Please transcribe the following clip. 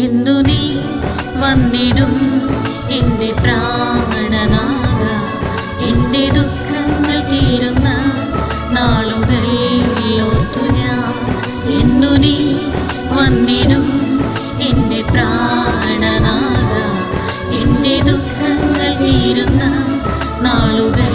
എന്നു നീ വന്നിടും എൻ്റെ പ്രാണനാഥ, എൻ്റെ ദുഃഖങ്ങൾ തീരുന്ന നാളുകൾ ഓർത്തു ഞാൻ. എന്നു നീ വന്നിടും എൻ്റെ പ്രാണനാഥ, എൻ്റെ ദുഃഖങ്ങൾ തീരുന്ന നാളുകൾ